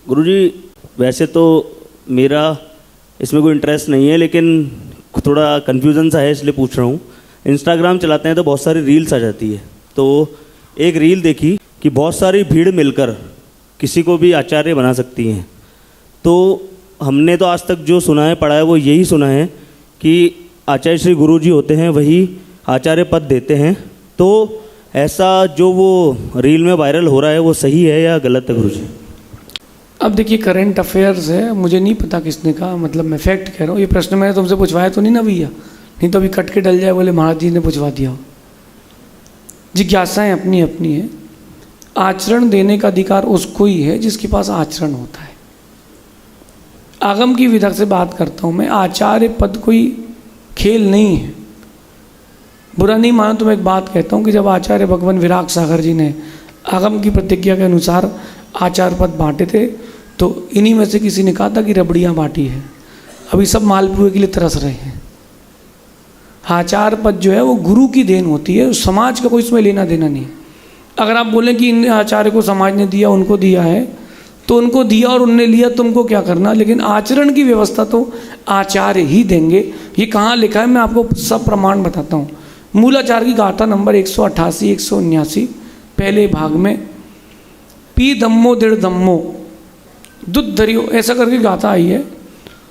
गुरुजी, वैसे तो मेरा इसमें कोई इंटरेस्ट नहीं है, लेकिन थोड़ा कन्फ्यूज़न सा है इसलिए पूछ रहा हूँ। इंस्टाग्राम चलाते हैं तो बहुत सारी रील्स आ जाती है, तो एक रील देखी कि बहुत सारी भीड़ मिलकर किसी को भी आचार्य बना सकती हैं। तो हमने तो आज तक जो सुना है, पढ़ा है, वो यही सुना है कि आचार्य श्री गुरु जी होते हैं, वही आचार्य पद देते हैं। तो ऐसा जो वो रील में वायरल हो रहा है वो सही है या गलत है गुरुजी? अब देखिए, करंट अफेयर्स है, मुझे नहीं पता किसने कहा, मतलब मैं फैक्ट कह रहा हूँ। ये प्रश्न मैंने तुमसे पूछवाया तो नहीं ना भैया? नहीं तो अभी कट के डल जाए बोले महाराज जी ने पूछवा दिया। जिज्ञासाएं अपनी अपनी है। आचरण देने का अधिकार उसको ही है जिसके पास आचरण होता है। आगम की विधा से बात करता हूँ मैं। आचार्य पद कोई खेल नहीं है। बुरा नहीं मानो तो मैं एक बात कहता हूँ कि जब आचार्य भगवान विराग सागर जी ने आगम की प्रतिज्ञा के अनुसार आचार्य पद बांटे थे, तो इन्हीं में से किसी ने कहा था कि रबड़ियाँ बांटी है, अभी सब मालपुए के लिए तरस रहे हैं। आचार्य पद जो है वो गुरु की देन होती है, समाज का कोई इसमें लेना देना नहीं है। अगर आप बोलें कि इन आचार्य को समाज ने दिया, उनको दिया है, तो उनको दिया और उनने लिया, तुमको क्या करना। लेकिन आचरण की व्यवस्था तो आचार्य ही देंगे। ये कहाँ लिखा है मैं आपको सब प्रमाण बताता हूँ। मूलाचार की गाथा नंबर 188 179 पहले भाग में पी दम्मो दिड़ दम्मो दुध धरियो ऐसा करके गाथा आई है।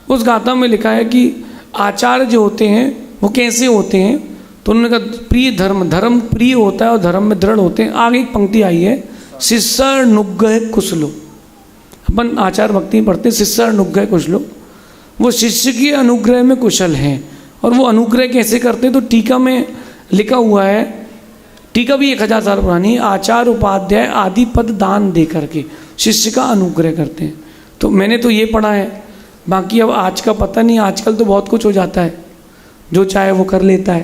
उस गाथा में लिखा है कि आचार्य जो होते हैं वो कैसे होते हैं, तो उन्होंने कहा प्रिय धर्म, धर्म प्रिय होता है और धर्म में दृढ़ होते हैं। आगे एक पंक्ति आई है, शिष्य नुग्गह कुशलो। अपन आचार भक्ति पढ़ते, शिष्य नुग्गह कुशलो, वो शिष्य के अनुग्रह में कुशल हैं। और वो अनुग्रह कैसे करते हैं, तो टीका में लिखा हुआ है, टीका भी 1000 साल पुरानी, आचार उपाध्याय आदि पद दान दे करके शिष्य का अनुग्रह करते हैं। तो मैंने तो ये पढ़ा है, बाकी अब आज का पता नहीं। आजकल तो बहुत कुछ हो जाता है, जो चाहे वो कर लेता है।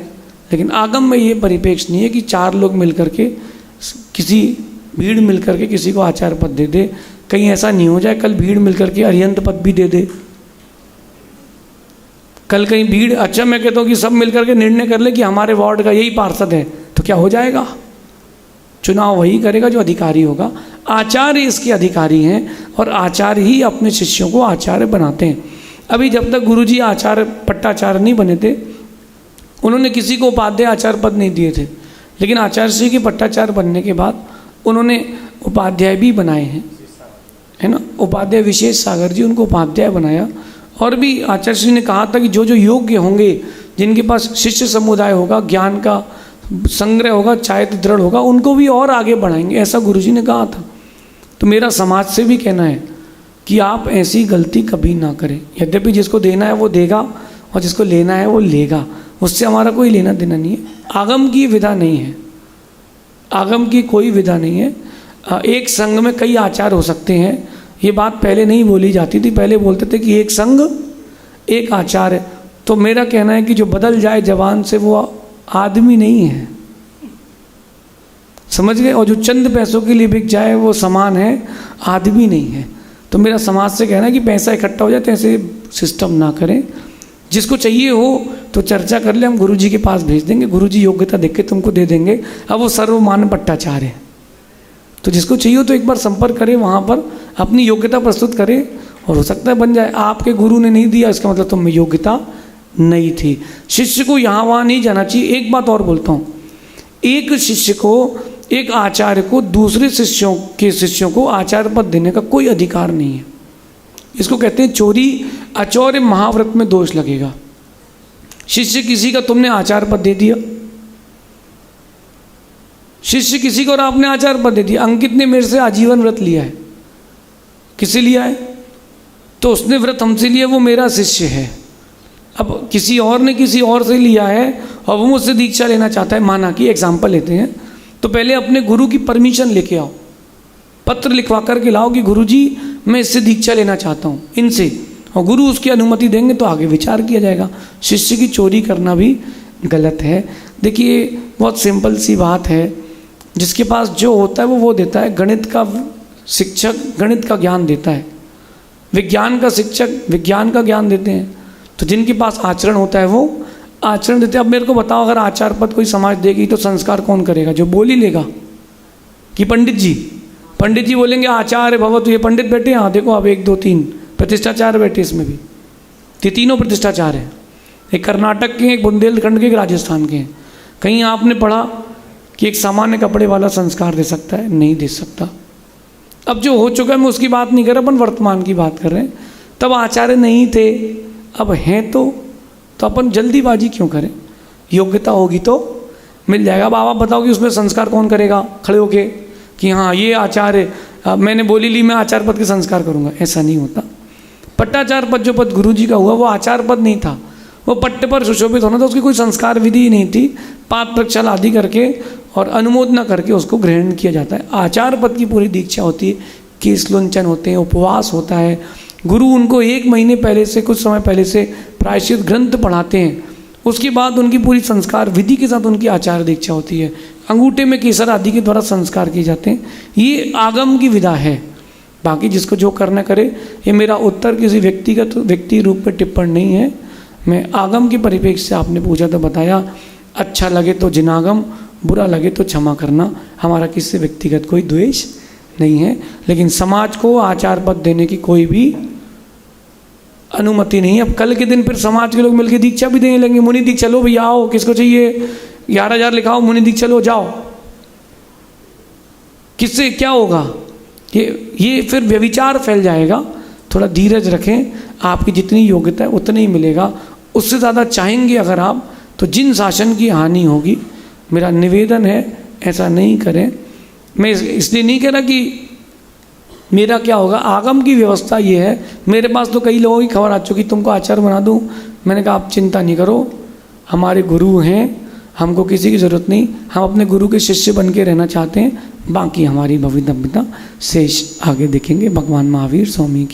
लेकिन आगम में ये परिपेक्ष नहीं है कि 4 लोग मिल करके, किसी भीड़ मिल करके किसी को आचार्य पद दे दे। कहीं ऐसा नहीं हो जाए कल भीड़ मिल करके अरिहंत पद भी दे दे। कल कहीं भीड़, अच्छा मैं कहता हूँ कि सब मिल करके निर्णय कर ले कि हमारे वार्ड का यही पार्षद है, तो क्या हो जाएगा? चुनाव वही करेगा जो अधिकारी होगा। आचार्य इसके अधिकारी हैं और आचार्य ही अपने शिष्यों को आचार्य बनाते हैं। अभी जब तक गुरुजी आचार्य पट्टाचार्य नहीं बने थे, उन्होंने किसी को उपाध्याय आचार्य पद नहीं दिए थे। लेकिन आचार्य श्री के पट्टाचार्य बनने के बाद उन्होंने उपाध्याय भी बनाए हैं, है ना। उपाध्याय विशेष सागर जी, उनको उपाध्याय बनाया। और भी आचार्य श्री ने कहा था कि जो जो योग्य होंगे, जिनके पास शिष्य समुदाय होगा, ज्ञान का संग्रह होगा, चारित्र दृढ़ होगा, उनको भी और आगे बढ़ाएंगे, ऐसा गुरुजी ने कहा था। तो मेरा समाज से भी कहना है कि आप ऐसी गलती कभी ना करें। यद्यपि जिसको देना है वो देगा और जिसको लेना है वो लेगा, उससे हमारा कोई लेना देना नहीं है। आगम की विधा नहीं है, आगम की कोई विधा नहीं है। एक संघ में कई आचार हो सकते हैं, ये बात पहले नहीं बोली जाती थी। पहले बोलते थे कि एक संघ एक आचार है। तो मेरा कहना है कि जो बदल जाए जवान से वो आदमी नहीं है, समझ गए। और जो चंद पैसों के लिए बिक जाए वो समान है, आदमी नहीं है। तो मेरा समाज से कहना है कि पैसा इकट्ठा हो जाए तो ऐसे सिस्टम ना करें। जिसको चाहिए हो तो चर्चा कर ले, हम गुरुजी के पास भेज देंगे, गुरुजी योग्यता देख के तुमको दे देंगे। अब वो सर्वमान्य पट्टाचार्य है, तो जिसको चाहिए हो तो एक बार संपर्क करें, वहाँ पर अपनी योग्यता प्रस्तुत करें और हो सकता है बन जाए। आपके गुरु ने नहीं दिया इसका मतलब तुम में योग्यता नहीं थी। शिष्य को यहाँ वहाँ नहीं जाना चाहिए। एक बात और बोलता हूँ, एक शिष्य को, एक आचार्य को दूसरे शिष्यों को आचार्य पद देने का कोई अधिकार नहीं है। इसको कहते हैं चोरी। अचौर्य महाव्रत में दोष लगेगा। शिष्य किसी का तुमने आचार्य पद दे दिया, शिष्य किसी को और आपने आचार्य पद दे दिया। अंकित ने मेरे से आजीवन व्रत लिया है, किसे लिया है? तो उसने व्रत हमसे लिया, वो मेरा शिष्य है। अब किसी और ने किसी और से लिया है और वो मुझसे दीक्षा लेना चाहता है, माना कि एग्जाम्पल लेते हैं, तो पहले अपने गुरु की परमिशन लेके आओ, पत्र लिखवा करके लाओ कि गुरुजी मैं इससे दीक्षा लेना चाहता हूँ इनसे, और गुरु उसकी अनुमति देंगे तो आगे विचार किया जाएगा। शिष्य की चोरी करना भी गलत है। देखिए बहुत सिंपल सी बात है, जिसके पास जो होता है वो देता है। गणित का शिक्षक गणित का ज्ञान देता है, विज्ञान का शिक्षक विज्ञान का ज्ञान देते हैं। तो जिनके पास आचरण होता है वो आचरण देते हैं। अब मेरे को बताओ, अगर आचार पद कोई समाज देगी तो संस्कार कौन करेगा? जो बोल ही लेगा कि पंडित जी पंडित जी बोलेंगे आचार्य भव, तो ये पंडित बैठे, हाँ देखो अब 1 2 3 प्रतिष्ठाचार्य बैठे इसमें भी, ये तीनों प्रतिष्ठाचार्य हैं। एक कर्नाटक के, एक बुंदेलखंड के, एक राजस्थान के हैं। कहीं आपने पढ़ा कि एक सामान्य कपड़े वाला संस्कार दे सकता है? नहीं दे सकता। अब जो हो चुका है मैं उसकी बात नहीं कर रहा, अपन वर्तमान की बात कर रहे हैं। तब आचार्य नहीं थे, अब हैं तो अपन जल्दीबाजी क्यों करें? योग्यता होगी तो मिल जाएगा। अब आप बताओ कि उसमें संस्कार कौन करेगा खड़े होके कि हाँ ये आचार्य, मैंने बोली ली मैं आचार्य पद के संस्कार करूँगा, ऐसा नहीं होता। पट्टाचार्य पद, जो पद गुरु जी का हुआ, वो आचार्य पद नहीं था, वो पट्टे पर सुशोभित होना था, उसकी कोई संस्कार विधि ही नहीं थी। पाद प्रक्षाल आदि करके और अनुमोदना करके उसको ग्रहण किया जाता है। आचार्य पद की पूरी दीक्षा होती है, केस लुंचन होते हैं, उपवास होता है। गुरु उनको 1 महीने पहले से, कुछ समय पहले से प्रायश्चित ग्रंथ पढ़ाते हैं। उसके बाद उनकी पूरी संस्कार विधि के साथ उनकी आचार्य दीक्षा होती है। अंगूठे में केसर आदि के द्वारा संस्कार किए जाते हैं। ये आगम की विधा है। बाकी जिसको जो करना करे। ये मेरा उत्तर किसी व्यक्तिगत व्यक्ति रूप में टिप्पण नहीं है, मैं आगम के परिप्रेक्ष्य से आपने पूछा तो बताया। अच्छा लगे तो जिनागम, बुरा लगे तो क्षमा करना। हमारा किसी व्यक्तिगत कोई द्वेष नहीं है, लेकिन समाज को आचार पद देने की कोई भी अनुमति नहीं है। अब कल के दिन फिर समाज के लोग मिलकर दीक्षा भी देने लगेंगे। मुनि दीक्षा लो भैया आओ, किसको चाहिए 11,000 लिखाओ, मुनि दीक्षा लो जाओ। किससे क्या होगा? ये फिर व्यभिचार फैल जाएगा। थोड़ा धीरज रखें, आपकी जितनी योग्यता है उतनी ही मिलेगा। उससे ज़्यादा चाहेंगे अगर आप तो जिन शासन की हानि होगी। मेरा निवेदन है ऐसा नहीं करें। मैं इसलिए नहीं कह रहा कि मेरा क्या होगा। आगम की व्यवस्था ये है। मेरे पास तो कई लोगों की खबर आ चुकी तुमको आचार्य बना दूं। मैंने कहा आप चिंता नहीं करो, हमारे गुरु हैं, हमको किसी की ज़रूरत नहीं। हम अपने गुरु के शिष्य बन के रहना चाहते हैं। बाकी हमारी भविष्य शेष आगे देखेंगे। भगवान महावीर स्वामी की